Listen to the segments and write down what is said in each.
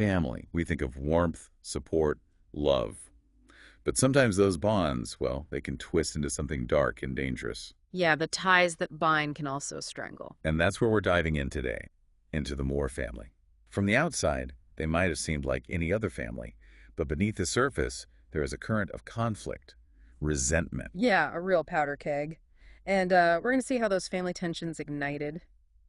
family, we think of warmth, support, love. But sometimes those bonds, well, they can twist into something dark and dangerous. Yeah, the ties that bind can also strangle. And that's where we're diving in today, into the Moore family. From the outside, they might have seemed like any other family, but beneath the surface, there is a current of conflict, resentment. Yeah, a real powder keg. And we're going to see how those family tensions ignited,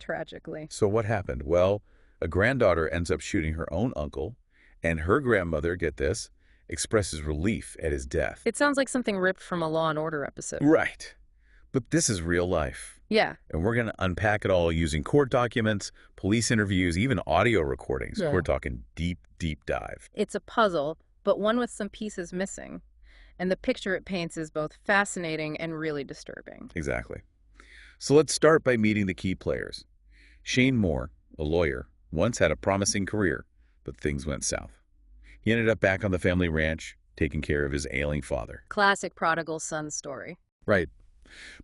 tragically. So what happened? Well, a granddaughter ends up shooting her own uncle, and her grandmother, get this, expresses relief at his death. It sounds like something ripped from a Law and Order episode. Right. But this is real life. Yeah. And we're going to unpack it all using court documents, police interviews, even audio recordings. Yeah. We're talking deep, deep dive. It's a puzzle, but one with some pieces missing. And the picture it paints is both fascinating and really disturbing. Exactly. So let's start by meeting the key players. Shane Moore, a lawyer, once had a promising career, but things went south. He ended up back on the family ranch, taking care of his ailing father. Classic prodigal son story. Right.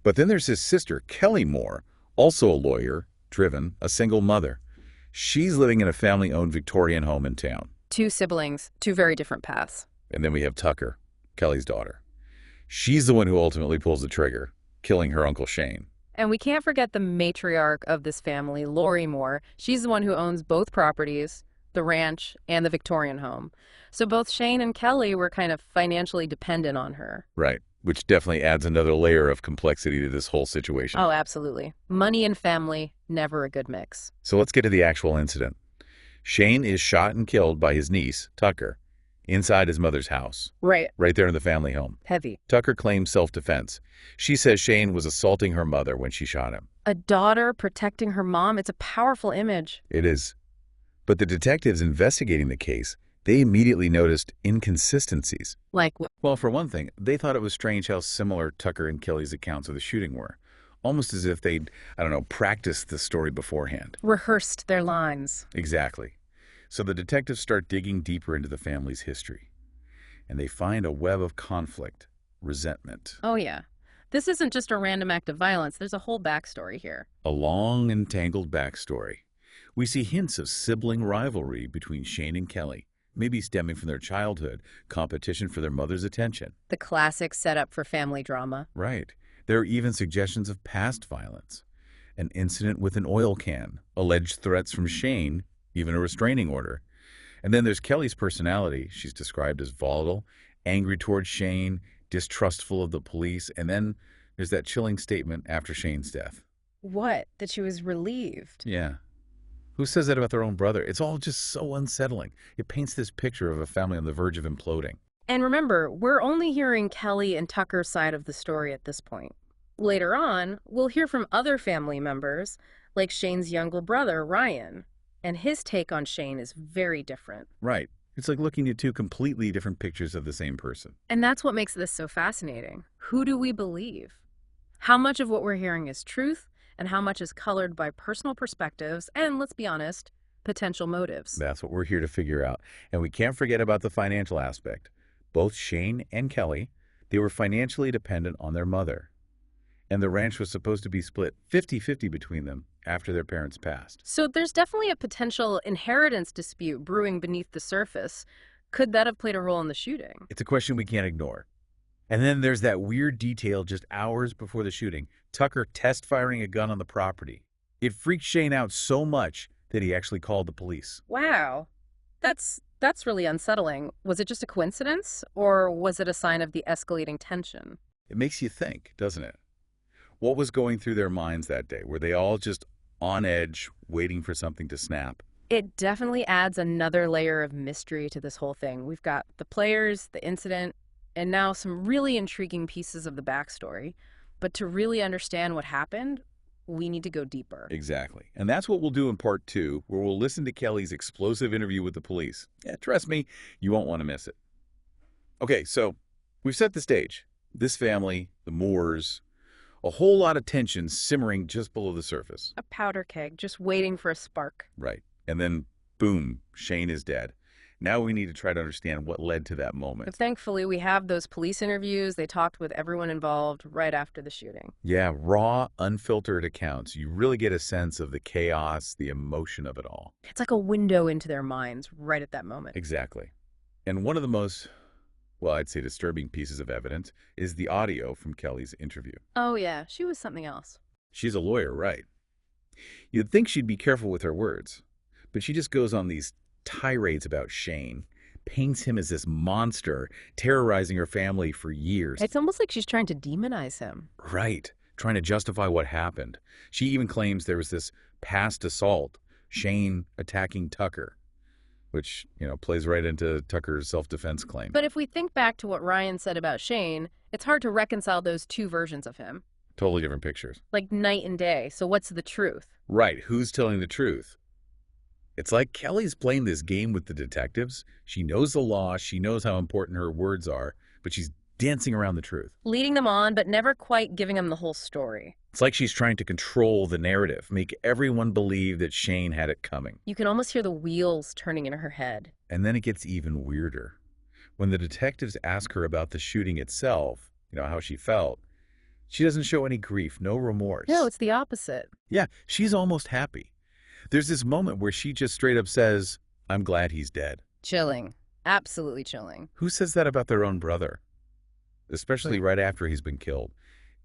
But then there's his sister, Kelly Moore, also a lawyer, driven, a single mother. She's living in a family-owned Victorian home in town. Two siblings, two very different paths. And then we have Tucker, Kelly's daughter. She's the one who ultimately pulls the trigger, killing her Uncle Shane. And we can't forget the matriarch of this family, Lori Moore. She's the one who owns both properties, the ranch and the Victorian home. So both Shane and Kelly were kind of financially dependent on her. Right, which definitely adds another layer of complexity to this whole situation. Oh, absolutely. Money and family, never a good mix. So let's get to the actual incident. Shane is shot and killed by his niece, Tucker, inside his mother's house, Right. right there in the family home. Heavy. Tucker claims self-defense. She says Shane was assaulting her mother when she shot him. A daughter protecting her mom, it's a powerful image. It is. But the detectives investigating the case, they immediately noticed inconsistencies. Like, Well, for one thing, they thought it was strange how similar Tucker and Kelly's accounts of the shooting were. Almost as if they'd, practiced the story beforehand. rehearsed their lines. Exactly. So the detectives start digging deeper into the family's history. And they find a web of conflict, resentment, Oh, yeah. This isn't just a random act of violence. There's a whole backstory here. a long and tangled backstory. We see hints of sibling rivalry between Shane and Kelly, maybe stemming from their childhood, competition for their mother's attention. The classic setup for family drama. Right. There are even suggestions of past violence. An incident with an oil can, alleged threats from Shane, even a restraining order. And then there's Kelly's personality. She's described as volatile, angry towards Shane, distrustful of the police, and then there's that chilling statement after Shane's death. What? That she was relieved. Yeah. Who says that about their own brother? It's all just so unsettling. It paints this picture of a family on the verge of imploding. And remember, we're only hearing Kelly and Tucker's side of the story at this point. Later on, we'll hear from other family members, like Shane's younger brother, Ryan. And his take on Shane is very different. Right. It's like looking at two completely different pictures of the same person. And that's what makes this so fascinating. Who do we believe? How much of what we're hearing is truth, and how much is colored by personal perspectives and, let's be honest, potential motives? That's what we're here to figure out. And we can't forget about the financial aspect. Both Shane and Kelly, they were financially dependent on their mother. And the ranch was supposed to be split 50-50 between them after their parents passed. So there's definitely a potential inheritance dispute brewing beneath the surface. Could that have played a role in the shooting? It's a question we can't ignore. And then there's that weird detail just hours before the shooting, Tucker test firing a gun on the property. It freaked Shane out so much that he actually called the police. Wow. That's really unsettling. Was it just a coincidence, or was it a sign of the escalating tension? It makes you think, doesn't it? What was going through their minds that day? Were they all just on edge, waiting for something to snap? It definitely adds another layer of mystery to this whole thing. We've got the players, the incident, and now some really intriguing pieces of the backstory. But to really understand what happened, we need to go deeper. Exactly. And that's what we'll do in part 2, where we'll listen to Kelly's explosive interview with the police. Yeah, trust me, you won't want to miss it. Okay, so we've set the stage. This family, the Moores, a whole lot of tension simmering just below the surface. A powder keg, just waiting for a spark. Right. And then, boom, Shane is dead. Now we need to try to understand what led to that But moment. thankfully, we have those police interviews. They talked with everyone involved right after the shooting. Yeah, raw, unfiltered accounts. You really get a sense of the chaos, the emotion of it all. It's like a window into their minds right at that moment. Exactly. And one of the most, well, I'd say disturbing pieces of evidence is the audio from Kelly's interview. Oh, yeah, she was something else. She's a lawyer, right? You'd think she'd be careful with her words, but she just goes on these tirades about Shane, paints him as this monster terrorizing her family for years. It's almost like she's trying to demonize him. Right, trying to justify what happened. She even claims there was this past assault, Shane attacking Tucker, which, plays right into Tucker's self-defense claim. But if we think back to what Ryan said about Shane, it's hard to reconcile those two versions of him. Totally different pictures. Like night and day. So what's the truth? Right, who's telling the truth? It's like Kelly's playing this game with the detectives. She knows the law, she knows how important her words are, but she's dancing around the truth. Leading them on, but never quite giving them the whole story. It's like she's trying to control the narrative, make everyone believe that Shane had it coming. You can almost hear the wheels turning in her head. And then it gets even weirder. When the detectives ask her about the shooting itself, how she felt, she doesn't show any grief, no remorse. No, it's the opposite. Yeah, she's almost happy. There's this moment where she just straight up says, "I'm glad he's dead." Chilling. Absolutely chilling. Who says that about their own brother? Especially right after he's been killed.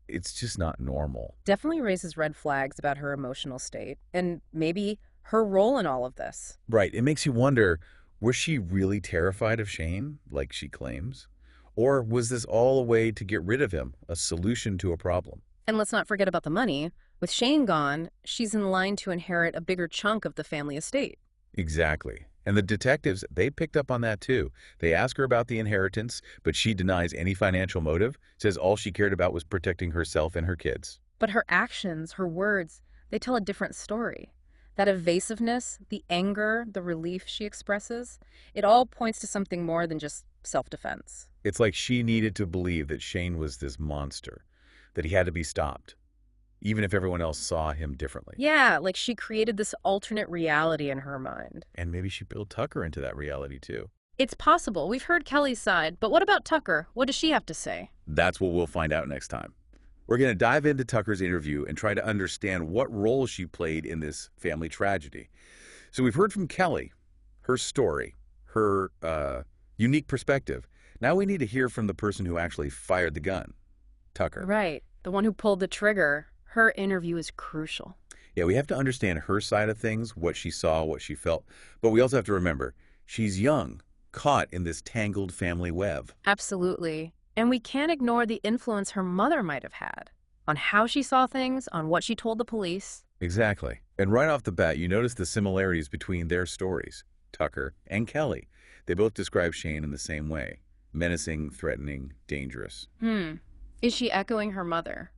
It's just not normal. Definitely raises red flags about her emotional state and maybe her role in all of this. Right. It makes you wonder, was she really terrified of Shane, like she claims? Or was this all a way to get rid of him, a solution to a problem? And let's not forget about the money. With Shane gone, she's in line to inherit a bigger chunk of the family estate. Exactly. And the detectives, they picked up on that too. They ask her about the inheritance, but she denies any financial motive, says all she cared about was protecting herself and her kids. But her actions, her words, they tell a different story. That evasiveness, the anger, the relief she expresses, it all points to something more than just self-defense. It's like she needed to believe that Shane was this monster, that he had to be stopped, even if everyone else saw him differently. Yeah, like she created this alternate reality in her mind. And maybe she built Tucker into that reality too. It's possible. We've heard Kelly's side, but what about Tucker? What does she have to say? That's what we'll find out next time. We're going to dive into Tucker's interview and try to understand what role she played in this family tragedy. So we've heard from Kelly, her story, her unique perspective. Now we need to hear from the person who actually fired the gun, Tucker. Right. The one who pulled the trigger. Her interview is crucial. Yeah, we have to understand her side of things, what she saw, what she felt. But we also have to remember, she's young, caught in this tangled family web. Absolutely. And we can't ignore the influence her mother might have had on how she saw things, on what she told the police. Exactly. And right off the bat, you notice the similarities between their stories, Tucker and Kelly. They both describe Shane in the same way. Menacing, threatening, dangerous. Is she echoing her mother?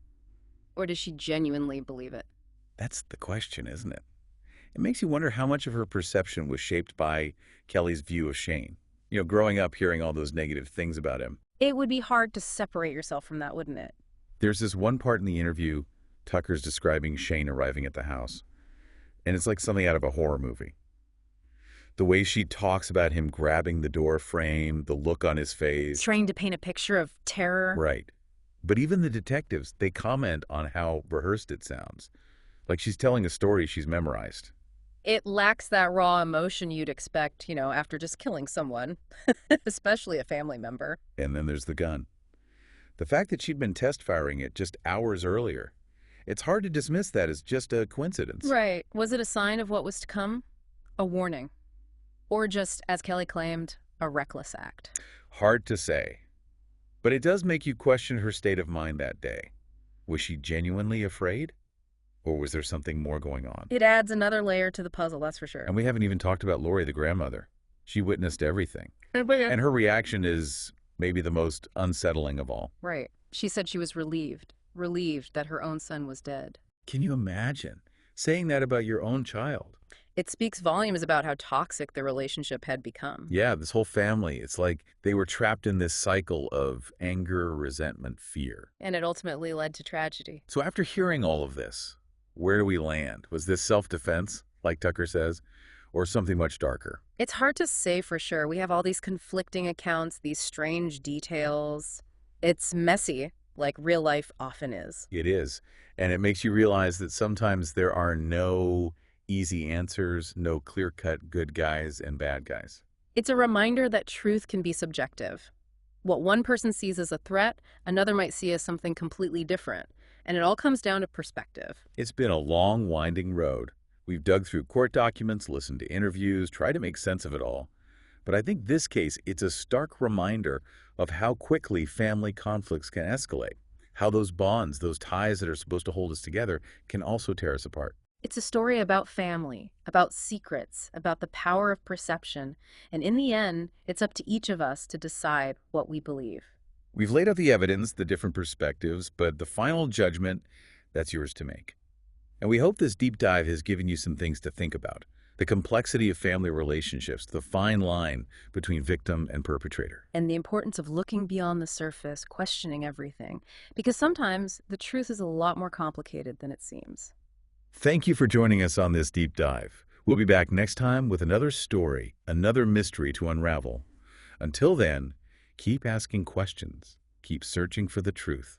Or does she genuinely believe it? That's the question, isn't it? It makes you wonder how much of her perception was shaped by Kelly's view of Shane. Growing up hearing all those negative things about him. It would be hard to separate yourself from that, wouldn't it? There's this one part in the interview, Tucker's describing Shane arriving at the house. And it's like something out of a horror movie. The way she talks about him grabbing the door frame, the look on his face. Trying to paint a picture of terror. Right. But even the detectives, they comment on how rehearsed it sounds. Like she's telling a story she's memorized. It lacks that raw emotion you'd expect, after just killing someone, especially a family member. And then there's the gun. The fact that she'd been test firing it just hours earlier, it's hard to dismiss that as just a coincidence. Right. Was it a sign of what was to come? A warning? Or just, as Kelly claimed, a reckless act? Hard to say. But it does make you question her state of mind that day. Was she genuinely afraid? Or was there something more going on? It adds another layer to the puzzle, that's for sure. And we haven't even talked about Lori, the grandmother. She witnessed everything. And her reaction is maybe the most unsettling of all. Right. She said she was relieved that her own son was dead. Can you imagine saying that about your own child? It speaks volumes about how toxic the relationship had become. Yeah, this whole family, it's like they were trapped in this cycle of anger, resentment, fear. And it ultimately led to tragedy. So after hearing all of this, where do we land? Was this self-defense, like Tucker says? or something much darker? It's hard to say for sure. We have all these conflicting accounts, these strange details. It's messy, like real life often is. It is. And it makes you realize that sometimes there are no easy answers, no clear-cut good guys and bad guys. It's a reminder that truth can be subjective. What one person sees as a threat, another might see as something completely different. And it all comes down to perspective. It's been a long, winding road. We've dug through court documents, listened to interviews, tried to make sense of it all. But I think this case, it's a stark reminder of how quickly family conflicts can escalate, how those bonds, those ties that are supposed to hold us together, can also tear us apart. It's a story about family, about secrets, about the power of perception, and in the end, it's up to each of us to decide what we believe. We've laid out the evidence, the different perspectives, but the final judgment, that's yours to make. And we hope this deep dive has given you some things to think about. The complexity of family relationships, the fine line between victim and perpetrator. And the importance of looking beyond the surface, questioning everything, because sometimes the truth is a lot more complicated than it seems. Thank you for joining us on this deep dive. We'll be back next time with another story, another mystery to unravel. Until then, keep asking questions, keep searching for the truth.